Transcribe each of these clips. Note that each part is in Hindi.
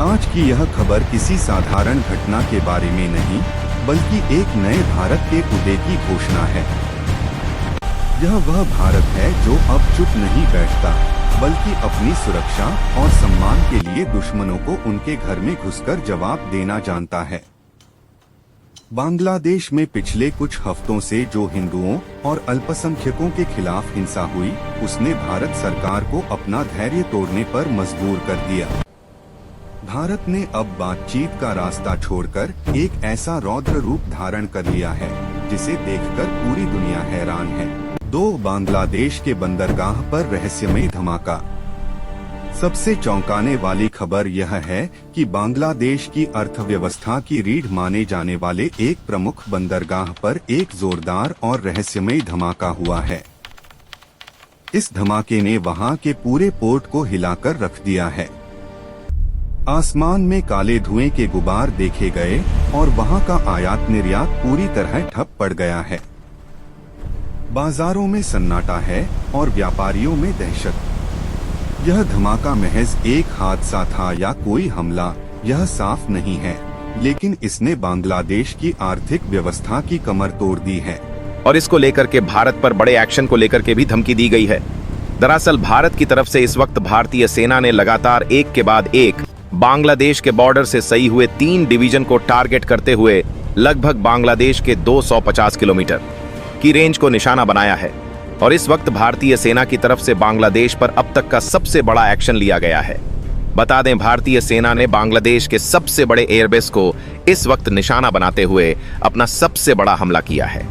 आज की यह खबर किसी साधारण घटना के बारे में नहीं, बल्कि एक नए भारत के उदय की घोषणा है। यह वह भारत है जो अब चुप नहीं बैठता, बल्कि अपनी सुरक्षा और सम्मान के लिए दुश्मनों को उनके घर में घुसकर जवाब देना जानता है। बांग्लादेश में पिछले कुछ हफ्तों से जो हिंदुओं और अल्पसंख्यकों के खिलाफ हिंसा हुई, उसने भारत सरकार को अपना धैर्य तोड़ने पर मजबूर कर दिया। भारत ने अब बातचीत का रास्ता छोड़कर एक ऐसा रौद्र रूप धारण कर लिया है जिसे देखकर पूरी दुनिया हैरान है। बांग्लादेश के बंदरगाह पर रहस्यमय धमाका। सबसे चौंकाने वाली खबर यह है कि बांग्लादेश की अर्थव्यवस्था की रीढ़ माने जाने वाले एक प्रमुख बंदरगाह पर एक जोरदार और रहस्यमय धमाका हुआ है। इस धमाके ने वहां के पूरे पोर्ट को हिलाकर रख दिया है। आसमान में काले धुएं के गुबार देखे गए और वहां का आयात निर्यात पूरी तरह ठप पड़ गया है। बाजारों में सन्नाटा है और व्यापारियों में दहशत। यह धमाका महज एक हादसा था या कोई हमला, यह साफ नहीं है, लेकिन इसने बांग्लादेश की आर्थिक व्यवस्था की कमर तोड़ दी है। और इसको लेकर के भारत पर बड़े एक्शन को लेकर के भी धमकी दी गई है। दरअसल भारत की तरफ से इस वक्त भारतीय सेना ने लगातार एक के बाद एक बांग्लादेश के बॉर्डर से सही हुए 3 डिवीजन को टारगेट करते हुए लगभग बांग्लादेश के 250 किलोमीटर की रेंज को निशाना बनाया है। और इस वक्त भारतीय सेना की तरफ से बांग्लादेश पर अब तक का सबसे बड़ा एक्शन लिया गया है। बता दें, भारतीय सेना ने बांग्लादेश के सबसे बड़े एयरबेस को इस वक्त निशाना बनाते हुए अपना सबसे बड़ा हमला किया है।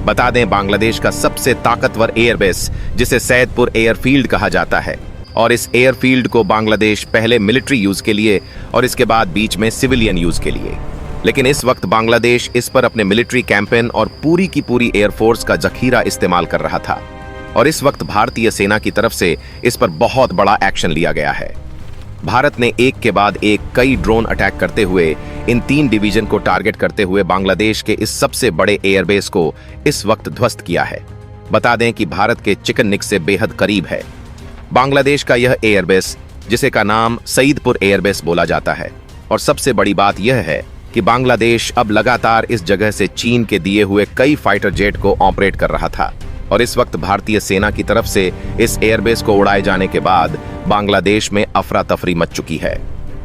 बता दें, बांग्लादेश का सबसे ताकतवर एयरबेस, जिसे सैदपुर एयरफील्ड कहा जाता है, और इस एयरफील्ड को बांग्लादेश पहले मिलिट्री यूज के लिए और इसके बाद बीच में सिविलियन यूज के लिए, लेकिन इस वक्त बांग्लादेश इस पर अपने मिलिट्री कैंपेन और पूरी की पूरी एयरफोर्स का जखीरा इस्तेमाल कर रहा था। और इस वक्त भारतीय सेना की तरफ से इस पर बहुत बड़ा एक्शन लिया गया है। भारत ने एक के बाद एक कई ड्रोन अटैक करते हुए इन 3 डिवीजन को टारगेट करते हुए बांग्लादेश के इस सबसे बड़े एयरबेस को इस वक्त ध्वस्त किया है। बता दें कि भारत के चिकन निक से बेहद करीब है बांग्लादेश का यह एयरबेस, जिसे का नाम सईदपुर एयरबेस बोला जाता है। और सबसे बड़ी बात यह है कि बांग्लादेश अब लगातार इस जगह से चीन के दिए हुए कई फाइटर जेट को ऑपरेट कर रहा था। और इस वक्त भारतीय सेना की तरफ से इस एयरबेस को उड़ाए जाने के बाद बांग्लादेश में अफरा तफरी मच चुकी है।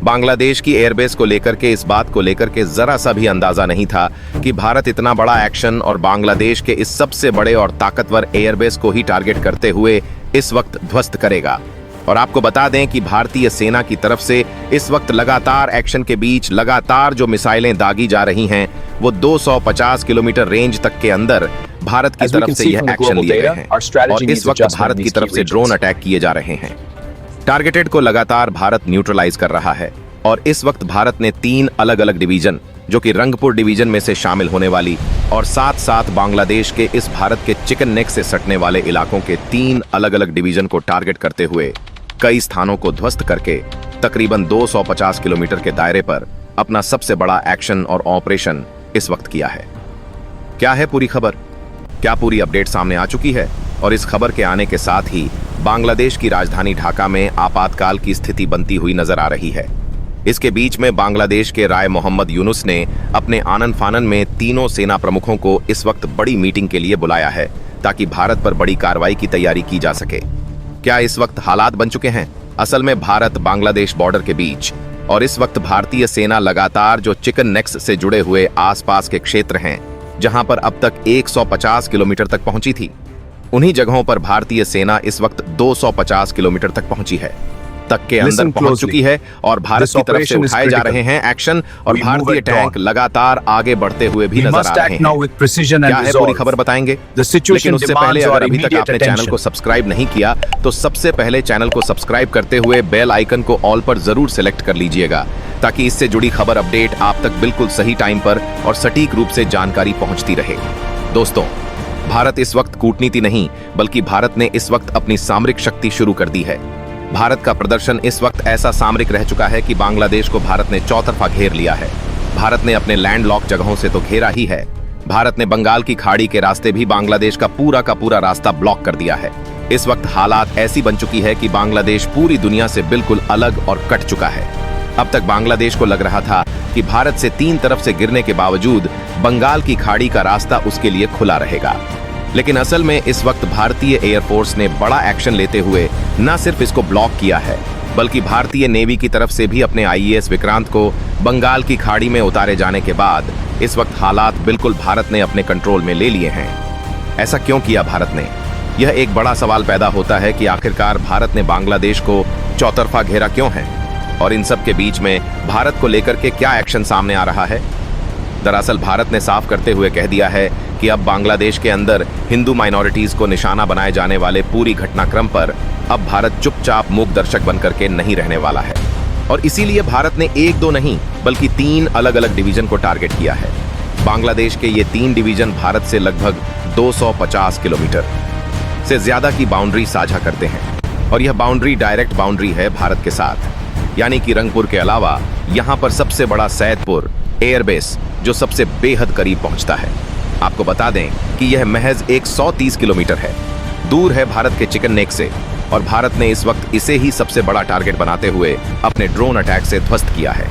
बांग्लादेश की एयरबेस को लेकर के इस बात को लेकर के जरा सा भी अंदाजा नहीं था कि भारत इतना बड़ा एक्शन और बांग्लादेश के इस सबसे बड़े और ताकतवर एयरबेस को ही टारगेट करते हुए इस वक्त ध्वस्त करेगा। और आपको बता दें कि भारतीय सेना की तरफ से इस वक्त लगातार एक्शन के बीच लगातार जो मिसाइलें दागी जा रही हैं, वो 250 किलोमीटर रेंज तक के अंदर भारत की तरफ से यह एक्शन लिए गए हैं। और इस वक्त भारत की तरफ से ड्रोन अटैक किए जा रहे हैं। टारगेटेड को लगातार भारत न्यूट्रलाइज कर रहा है। और इस वक्त भारत ने 3 अलग अलग डिवीजन, जो कि रंगपुर डिवीजन में से शामिल होने वाली और साथ साथ बांग्लादेश के इस भारत के चिकन नेक से सटने वाले इलाकों के 3 अलग अलग डिवीजन को टारगेट करते हुए कई स्थानों को ध्वस्त करके तकरीबन 250 किलोमीटर के दायरे पर अपना सबसे बड़ा एक्शन और ऑपरेशन इस वक्त किया है। क्या है पूरी खबर? क्या पूरी अपडेट सामने आ चुकी है? और इस खबर के आने के साथ ही बांग्लादेश की राजधानी ढाका में आपातकाल की स्थिति बनती हुई नजर आ रही है। इसके बीच में बांग्लादेश के राय मोहम्मद यूनुस ने अपने आनन फानन में तीनों सेना प्रमुखों को इस वक्त बड़ी मीटिंग के लिए बुलाया है, ताकि भारत पर बड़ी कार्रवाई की तैयारी की जा सके। क्या इस वक्त हालात बन चुके हैं? असल में भारत बांग्लादेश बॉर्डर के बीच और इस वक्त भारतीय सेना लगातार जो चिकन नेक्स से जुड़े हुए आसपास के क्षेत्र हैं, जहां पर अब तक 150 किलोमीटर तक पहुंची थी, उन्हीं जगहों पर भारतीय सेना इस वक्त 250 किलोमीटर तक पहुंची है, तक के अंदर पहुंच चुकी है। और भारत की तरफ से उठाए जा रहे हैं एक्शन और भारतीय टैंक लगातार आगे बढ़ते हुए भी नजर आ रहे हैं। क्या है पूरी खबर बताएंगे, लेकिन उससे पहले अगर अभी तक आपने चैनल को सब्सक्राइब नहीं किया तो सबसे पहले चैनल को सब्सक्राइब करते हुए बेल आइकन को ऑल पर जरूर सेलेक्ट कर लीजिएगा, ताकि इससे जुड़ी खबर अपडेट आप तक बिल्कुल सही टाइम पर और सटीक रूप से जानकारी पहुंचती रहे। दोस्तों, भारत इस वक्त कूटनीति नहीं, बल्कि भारत ने इस वक्त अपनी सामरिक शक्ति शुरू कर दी है। भारत का प्रदर्शन इस वक्त ऐसा सामरिक रह चुका है कि बांग्लादेश को भारत ने चौतरफा घेर लिया है। भारत ने अपने लैंडलॉक जगहों से तो घेरा ही है, भारत ने बंगाल की खाड़ी के रास्ते भी बांग्लादेश का पूरा रास्ता ब्लॉक कर दिया है। इस वक्त हालात ऐसी बन चुकी है कि बांग्लादेश पूरी दुनिया से बिल्कुल अलग और कट चुका है। अब तक बांग्लादेश को लग रहा था कि भारत से 3 तरफ से गिरने के बावजूद बंगाल की खाड़ी का रास्ता उसके लिए खुला रहेगा। लेकिन असल में इस वक्त भारतीय एयरफोर्स ने बड़ा एक्शन लेते हुए न सिर्फ इसको ब्लॉक किया है, बल्कि भारतीय नेवी की तरफ से भी अपने आईएएस विक्रांत को बंगाल की खाड़ी में उतारे जाने के बाद इस वक्त हालात बिल्कुल भारत ने अपने कंट्रोल में ले लिए हैं। ऐसा क्यों किया भारत ने? यह एक बड़ा सवाल पैदा होता है कि आखिरकार भारत ने बांग्लादेश को चौतरफा घेरा क्यों है, और इन सब के बीच में भारत को लेकर के क्या एक्शन सामने आ रहा है। दरअसल भारत ने साफ करते हुए कह दिया है कि अब बांग्लादेश के अंदर हिंदू माइनॉरिटीज को निशाना बनाए जाने वाले पूरी घटनाक्रम पर अब भारत चुपचाप मूक दर्शक बनकर के नहीं रहने वाला है, और इसीलिए भारत ने 1-2 नहीं बल्कि 3 अलग अलग डिवीजन को टारगेट किया है। बांग्लादेश के ये 3 डिवीजन भारत से लगभग 250 किलोमीटर से ज्यादा की बाउंड्री साझा करते हैं, और यह बाउंड्री डायरेक्ट बाउंड्री है भारत के साथ। यानी कि रंगपुर के अलावा यहाँ पर सबसे बड़ा सैदपुर एयरबेस जो सबसे बेहद करीब पहुंचता है। आपको बता दें कि यह महज 130 किलोमीटर है, दूर है भारत के चिकन नेक से, और भारत ने इस वक्त इसे ही सबसे बड़ा टारगेट बनाते हुए अपने ड्रोन अटैक से ध्वस्त किया है।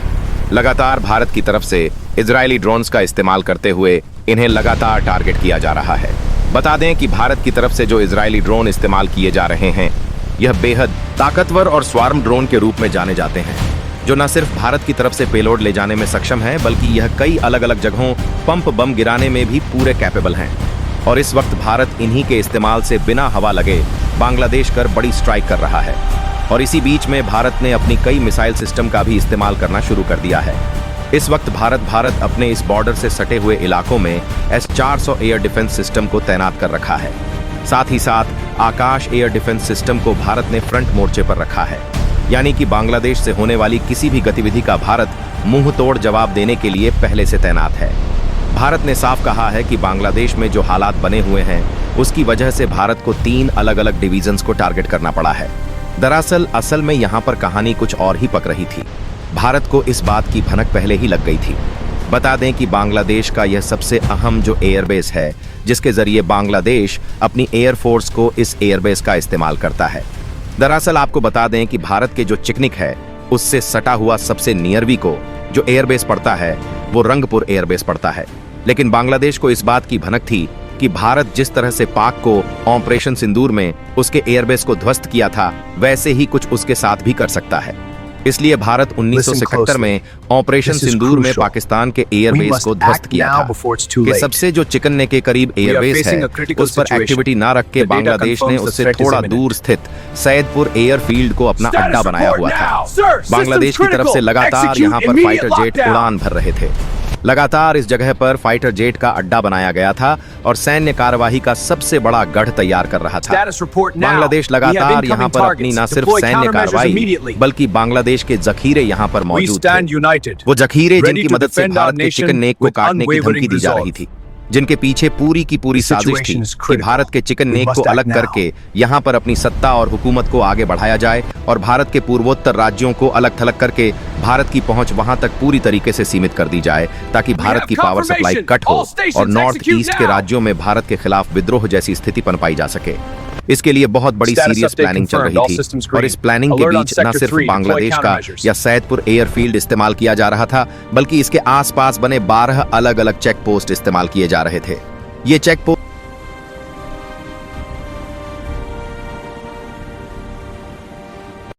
लगातार भारत की तरफ से इजरायली ड्रोन्स का इस्तेमाल करते हुए इन्हें लगातार टारगेट किया जा रहा है। बता दें कि भारत की तरफ से जो इजरायली ड्रोन इस्तेमाल किए जा रहे हैं, यह बेहद ताकतवर और स्वार्म ड्रोन के रूप में जाने जाते हैं, जो न सिर्फ भारत की तरफ से पेलोड ले जाने में सक्षम है, बल्कि यह कई अलग अलग जगहों पंप बम गिराने में भी पूरे कैपेबल हैं। और इस वक्त भारत इन्हीं के इस्तेमाल से बिना हवा लगे बांग्लादेश कर बड़ी स्ट्राइक कर रहा है। और इसी बीच में भारत ने अपनी कई मिसाइल सिस्टम का भी इस्तेमाल करना शुरू कर दिया है। इस वक्त भारत अपने इस बॉर्डर से सटे हुए इलाकों में S-400 एयर डिफेंस सिस्टम को तैनात कर रखा है। साथ ही साथ आकाश एयर डिफेंस सिस्टम को भारत ने फ्रंट मोर्चे पर रखा है। यानी कि बांग्लादेश से होने वाली किसी भी गतिविधि का भारत मुंह तोड़ जवाब देने के लिए पहले से तैनात है। भारत ने साफ कहा है कि बांग्लादेश में जो हालात बने हुए हैं, उसकी वजह से भारत को 3 अलग अलग डिवीजन्स को टारगेट करना पड़ा है। दरअसल असल में यहाँ पर कहानी कुछ और ही पक रही थी। भारत को इस बात की भनक पहले ही लग गई थी। बता दें कि बांग्लादेश का यह सबसे अहम जो एयरबेस है, जिसके जरिए बांग्लादेश अपनी एयरफोर्स को इस एयरबेस का इस्तेमाल करता है। दरअसल आपको बता दें कि भारत के जो चिकनिक है, उससे सटा हुआ सबसे नियरवी को जो एयरबेस पड़ता है, वो रंगपुर एयरबेस पड़ता है। लेकिन बांग्लादेश को इस बात की भनक थी कि भारत जिस तरह से पाक को ऑपरेशन सिंदूर में उसके एयरबेस को ध्वस्त किया था, वैसे ही कुछ उसके साथ भी कर सकता है। इसलिए भारत 1977 में ऑपरेशन सिंदूर में पाकिस्तान के एयरबेस को ध्वस्त किया था कि सबसे जो चिकन नेक के करीब एयरबेस है, उस पर एक्टिविटी ना रख के बांग्लादेश ने उससे थोड़ा दूर स्थित सैदपुर एयरफील्ड को अपना अड्डा बनाया हुआ था। बांग्लादेश की तरफ से लगातार यहाँ पर फाइटर जेट उड़ान भर रहे थे। लगातार इस जगह पर फाइटर जेट का अड्डा बनाया गया था और सैन्य कार्यवाही का सबसे बड़ा गढ़ तैयार कर रहा था। बांग्लादेश लगातार यहाँ पर अपनी न सिर्फ सैन्य कार्रवाई बल्कि बांग्लादेश के जखीरे यहाँ पर मौजूद थे। वो जखीरे जिनकी मदद से भारत के चिकन नेक को काटने की धमकी दी जा रही थी, जिनके पीछे पूरी की पूरी साजिश थी कि भारत के चिकन नेक को अलग करके यहाँ पर अपनी सत्ता और हुकूमत को आगे बढ़ाया जाए और भारत के पूर्वोत्तर राज्यों को अलग थलग करके भारत की पहुंच वहां तक पूरी तरीके से सीमित कर दी जाए, ताकि भारत की पावर सप्लाई कट हो और नॉर्थ ईस्ट के राज्यों में भारत के खिलाफ विद्रोह जैसी स्थिति पनपाई जा सके। इसके लिए बहुत बड़ी सीरियस प्लानिंग चल रही थी और इस प्लानिंग के बीच न सिर्फ बांग्लादेश का या सैदपुर एयरफील्ड इस्तेमाल किया जा रहा था, बल्कि इसके आसपास बने 12 अलग अलग चेक पोस्ट इस्तेमाल किए जा रहे थे। ये चेक पोस्ट